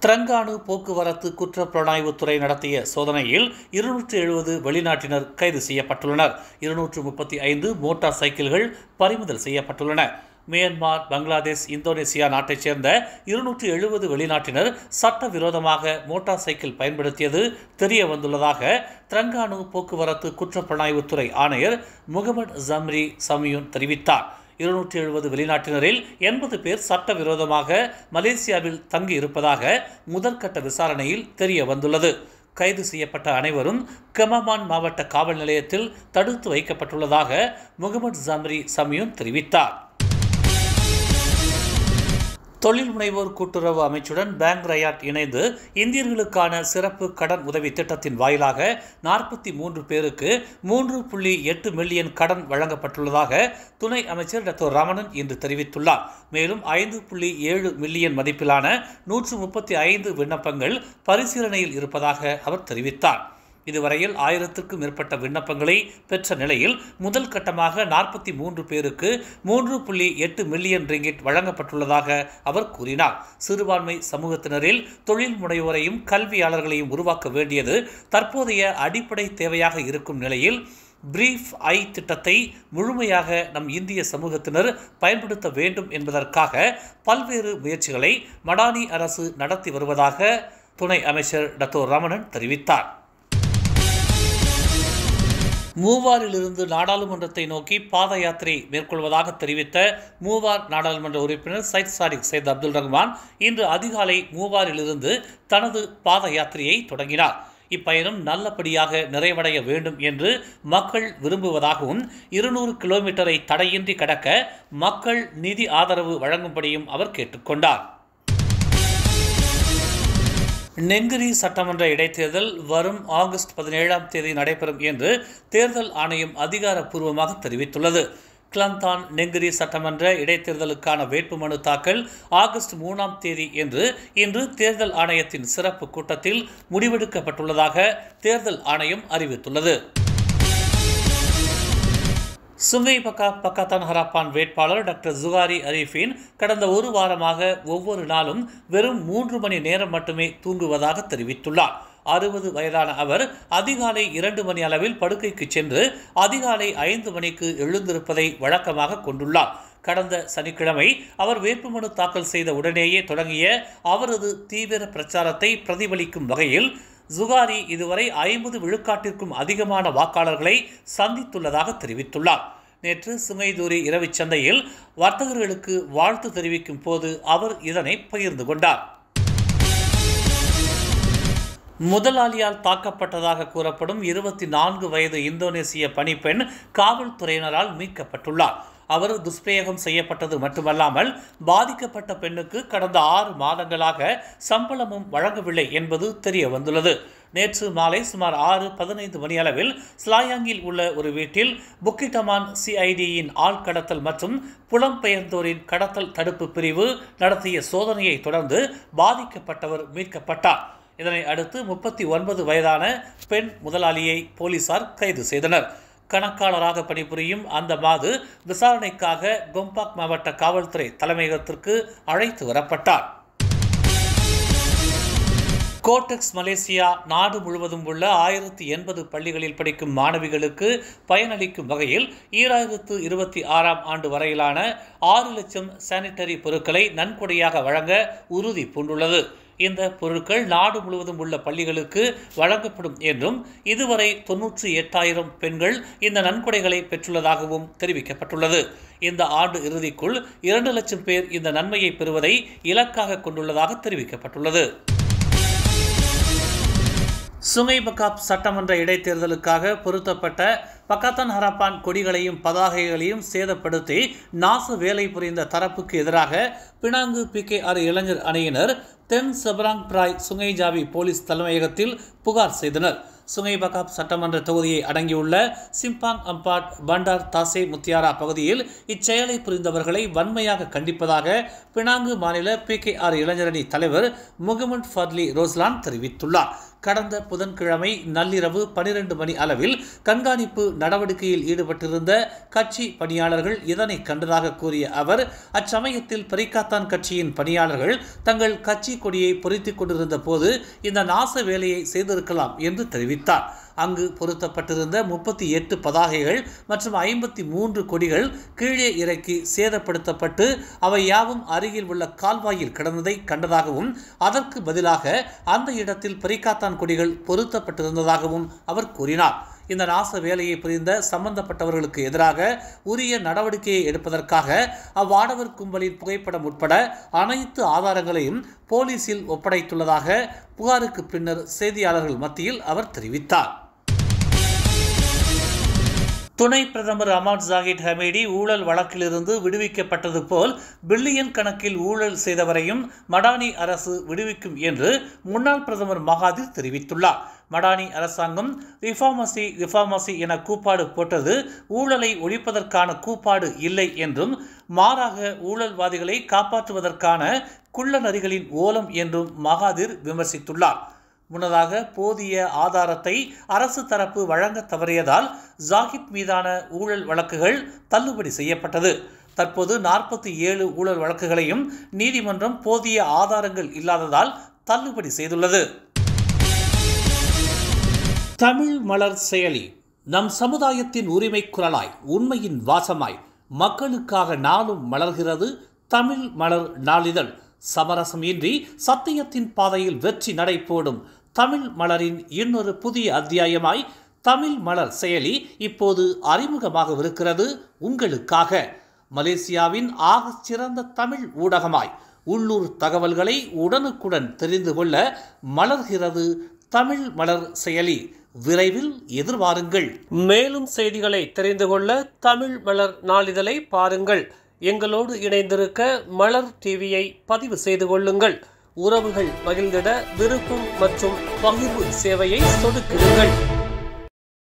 Terengganu போக்குவரத்து குற்றப்புலனாய்வுத்துறை நடத்திய சோதனையில் 270 வெளிநாட்டினர் கைது செய்யப்பட்டுள்ளனர். 235 மோட்டார் சைக்கிள்கள் பறிமுதல் செய்யப்பட்டுள்ளன. மியான்மர், பங்களாதேஷ், இந்தோனேசியா நாட்டைச் சேர்ந்த 270 வெளிநாட்டினர் சட்டவிரோதமாக மோட்டார் சைக்கிள் பயன்படுத்தியது தெரிய வந்துள்ளதாக திரங்கானு போக்குவரத்து குற்றப்புலனாய்வுத்துறை ஆணையர் முகமது ஜம்ரி சமியூன் தெரிவித்தார். 270 வெளிநாட்டினரில் 80 பேர் சட்டவிரோதமாக மலேசியாவில் தங்கி இருப்பதாக முதற்கட்ட விசாரணையில் தெரிய வந்துள்ளது. கைது செய்யப்பட்ட அனைவரும் கெமாமான் மாவட்ட காவல் நிலையத்தில் தடுத்து வைக்கப்பட்டுள்ளதாக முகமது ஜம்ரி சமியூன் தெரிவித்தார். தொழில் முனைவோர் கூட்டுறவு அமைச்சுடன் பேங்க் ரயாட் இணைந்து இந்தியர்களுக்கான சிறப்பு கடன் உதவி திட்டத்தின் வாயிலாக 43 பேருக்கு 3.8 மில்லியன் கடன் வழங்கப்பட்டுள்ளதாக துணை அமைச்சர் டாக்டர் ரமணன் இன்று தெரிவித்துள்ளார். மேலும் 5.7 மில்லியன் மதிப்பிலான 135 விண்ணப்பங்கள் பரிசீலனையில் இருப்பதாக அவர் தெரிவித்தார். இதுவரையில் 1000க்கும் மேற்பட்ட விண்ணப்பங்களை பெற்ற நிலையில் முதல் கட்டமாக 43 பேருக்கு 3.8 மில்லியன் ரிங்கிட் வழங்கப்பட்டுள்ளதாக அவர் கூறினார். சிறுபான்மை சமூகத்தினரில் தொழில் முனைவோரையும் கல்வியாளர்களையும் உருவாக்க வேண்டியது தற்போதைய அடிப்படை தேவையாக இருக்கும் நிலையில் பிரீஃப் ஐ திட்டத்தை முழுமையாக நம் இந்திய சமூகத்தினர் பயன்படுத்த வேண்டும் என்பதற்காக பல்வேறு முயற்சிகளை மடானி அரசு நடத்தி வருவதாக துணை அமைச்சர் டாக்டர் ரமணன் தெரிவித்தார். மூவாரிலிருந்து நாடாளுமன்றத்தை நோக்கி பாத யாத்திரை மேற்கொள்வதாக தெரிவித்த மூவார் நாடாளுமன்ற உறுப்பினர் சையத் அப்துல் ரஹ்மான் இன்று அதிகாலை மூவாரிலிருந்து தனது பாத யாத்திரையை தொடங்கினார். இப்பயணம் நல்லபடியாக நிறைவடைய வேண்டும் என்று மக்கள் விரும்புவதாகவும் 200 கிலோமீட்டரை தடையின்றி கடக்க மக்கள் நிதி ஆதரவு வழங்கும்படியும் அவர் கேட்டுக்கொண்டார். நெங்கிரி சட்டமன்ற இடைத்தேர்தல் வரும் ஆகஸ்ட் 17ஆம் தேதி நடைபெறும் என்று தேர்தல் ஆணையம் அதிகாரப்பூர்வமாக தெரிவித்துள்ளது. கிளந்தான் நெங்கிரி சட்டமன்ற இடைத்தேர்தலுக்கான வேட்புமனு தாக்கல் ஆகஸ்ட் 3ஆம் தேதி என்று இன்று தேர்தல் ஆணையத்தின் சிறப்பு கூட்டத்தில் முடிவெடுக்கப்பட்டுள்ளதாக தேர்தல் ஆணையம் அறிவித்துள்ளது. சுங்கை பக்காத்தான் ஹராப்பான் வேட்பாளர் டாக்டர் ஜுகாரி அரீஃபின் கடந்த ஒரு வாரமாக ஒவ்வொரு நாளும் வெறும் 3 மணி நேரம் மட்டுமே தூங்குவதாக தெரிவித்துள்ளார். 60 வயதான அவர் அதிகாலை 2 மணி அளவில் படுக்கைக்கு சென்று அதிகாலை 5 மணிக்கு எழுந்திருப்பதை வழக்கமாக கொண்டுள்ளார். கடந்த சனிக்கிழமை அவர் வேட்புமனு தாக்கல் செய்த உடனேயே தொடங்கிய அவரது தீவிர பிரச்சாரத்தை பிரதிபலிக்கும் வகையில் ஜுகாரி இதுவரை 50 விழுக்காட்டிற்கும் அதிகமான வாக்காளர்களை சந்தித்துள்ளதாக தெரிவித்துள்ளார். நேற்று சுங்கைதூரி இரவு சந்தையில் வர்த்தகர்களுக்கு வாழ்த்து தெரிவிக்கும் போது அவர் இதனை பகிர்ந்து கொண்டார். முதலாளியால் தாக்கப்பட்டதாக கூறப்படும் 24 வயது இந்தோனேசிய பணிப்பெண் காவல்துறையினரால் மீட்கப்பட்டுள்ளார். அவர் துஷ்பிரயோகம் செய்யப்பட்டது மட்டுமல்லாமல் பாதிக்கப்பட்ட பெண்ணுக்கு கடந்த 6 மாதங்களாக சம்பளமும் வழங்கவில்லை என்பது தெரிய வந்துள்ளது. நேற்று மாலை சுமார் 6:15 மணி அளவில் ஸ்லாயாங்கில் உள்ள ஒரு வீட்டில் புக்கிட்டமான் சிஐடியின் ஆள்கடத்தல் மற்றும் புலம்பெயர்ந்தோரின் கடத்தல் தடுப்பு பிரிவு நடத்திய சோதனையை தொடர்ந்து பாதிக்கப்பட்டவர் மீட்கப்பட்டார். இதனை அடுத்து 39 வயதான பெண் முதலாளியை போலீசார் கைது செய்தனர். கணக்காளராக பணிபுரியும் அந்த மாது விசாரணைக்காக கொம்பாக் மாவட்ட காவல்துறை தலைமையகத்திற்கு அழைத்து வரப்பட்டார். கோடெக்ஸ் மலேசியா நாடு முழுவதும் உள்ள 1080 பள்ளிகளில் படிக்கும் மாணவிகளுக்கு பயனளிக்கும் வகையில் 2026ஆம் ஆண்டு வரையிலான 6 லட்சம் சானிட்டரி பொருட்களை நன்கொடையாக வழங்க உறுதி பூண்டுள்ளது. இந்த பொருட்கள் நாடு முழுவதும் உள்ள பள்ளிகளுக்கு வழங்கப்படும் என்றும் இதுவரை 98,000 பெண்கள் இந்த நன்கொடைகளை பெற்றுள்ளதாகவும் தெரிவிக்கப்பட்டுள்ளது. இந்த ஆண்டு இறுதிக்குள் 2 லட்சம் பேர் இந்த நன்மையை பெறுவதை இலக்காக கொண்டுள்ளதாக தெரிவிக்கப்பட்டுள்ளது. சுங்கை பக்காப் சட்டமன்ற இடைத்தேர்தலுக்காக பொருத்தப்பட்ட பக்காத்தான் ஹராப்பான் கொடிகளையும் பதாகைகளையும் சேதப்படுத்தி நாச வேலை புரிந்த தரப்புக்கு எதிராக பினாங்கு PKR இளைஞர் அணியினர் தென் செபராங் பிராய் சுங்கை ஜாவி போலீஸ் தலைமையகத்தில் புகார் செய்தனர். சுங்கை பக்காப் சட்டமன்ற தொகுதியை அடங்கியுள்ள சிம்பாங் அம்பாட் பண்டார் தாசே முத்தியாரா பகுதியில் இச்செயலை புரிந்தவர்களை வன்மையாக கண்டிப்பதாக பினாங்கு மாநில PKR இளைஞரணி தலைவர் முகமது ஃபர்லி ரோஸ்லான் தெரிவித்துள்ளார். கடந்த புதன்கிழமை நள்ளிரவு 12 மணி அளவில் கண்காணிப்பு நடவடிக்கையில் ஈடுபட்டிருந்த கட்சி பணியாளர்கள் இதனை கண்டதாக கூறிய அவர், அச்சமயத்தில் பரிகாத்தான் கட்சியின் பணியாளர்கள் தங்கள் கட்சி கொடியை பொறித்துக் கொண்டிருந்த போது இந்த நாச வேலையை செய்திருக்கலாம் என்று தெரிவித்தார். அங்கு பொருத்தப்பட்டிருந்த 38 பதாகைகள் மற்றும் 53 கொடிகள் கீழே இறக்கி சேதப்படுத்தப்பட்டு அவை யாவும் அருகில் உள்ள கால்வாயில் கிடந்ததை கண்டதாகவும் அதற்கு பதிலாக அந்த இடத்தில் பரிகாத்தான் கொடிகள் பொருத்தப்பட்டிருந்ததாகவும் அவர் கூறினார். இந்த நாச வேலையை புரிந்த சம்பந்தப்பட்டவர்களுக்கு எதிராக உரிய நடவடிக்கையை எடுப்பதற்காக அவ்வாடவர் கும்பலின் புகைப்படம் உட்பட அனைத்து ஆதாரங்களையும் போலீசில் ஒப்படைத்துள்ளதாக புகாருக்கு பின்னர் செய்தியாளர்கள் மத்தியில் அவர் தெரிவித்தார். துணை பிரதமர் அஹ்மத் ஜாகித் ஹமீடி ஊழல் வழக்கிலிருந்து விடுவிக்கப்பட்டது போல் பில்லியன் கணக்கில் ஊழல் செய்தவரையும் மடானி அரசு விடுவிக்கும் என்று முன்னாள் பிரதமர் மகாதிர் தெரிவித்துள்ளார். மடானி அரசாங்கம் ரிஃபார்மசி என கூப்பாடு போட்டது ஊழலை ஒழிப்பதற்கான கூப்பாடு இல்லை என்றும், மாறாக ஊழல்வாதிகளை காப்பாற்றுவதற்கான குள்ள நரிகளின் ஓலம் என்றும் மகாதிர் விமர்சித்துள்ளார். முன்னதாக போதிய ஆதாரத்தை அரசு தரப்பு வழங்க தவறியதால் ஜாகித் மீதான ஊழல் வழக்குகள் தள்ளுபடி செய்யப்பட்டது. தற்போது 47 ஊழல் வழக்குகளையும் நீதிமன்றம் போதிய ஆதாரங்கள் இல்லாததால் தள்ளுபடி செய்துள்ளது. தமிழ் மலர் செயலி நம் சமுதாயத்தின் உரிமை குரலாய், உண்மையின் வாசமாய், மக்களுக்காக நாளும் மலர்கிறது தமிழ் மலர் நாளிதழ். சமரசம் இன்றி சத்தியத்தின் பாதையில் வெற்றி நடை போடும் தமிழ் மலரின் இன்னொரு புதிய அத்தியாயமாய் தமிழ் மலர் செயலி இப்போது அறிமுகமாகவிருக்கிறது உங்களுக்காக. மலேசியாவின் ஆக சிறந்த தமிழ் ஊடகமாய் உள்ளூர் தகவல்களை உடனுக்குடன் தெரிந்து கொள்ள மலர்கிறது தமிழ் மலர் செயலி. விரைவில் எதிர்பாருங்கள். மேலும் செய்திகளை தெரிந்து கொள்ள தமிழ் மலர் நாளிதழை பாருங்கள். எங்களோடு இணைந்திருக்க மலர் டிவியை பதிவு செய்து கொள்ளுங்கள். உறவுகள் மகிழ்ந்திட விருப்பம் மற்றும் பகிர்வு சேவையை சொடுக்கிடுங்கள்.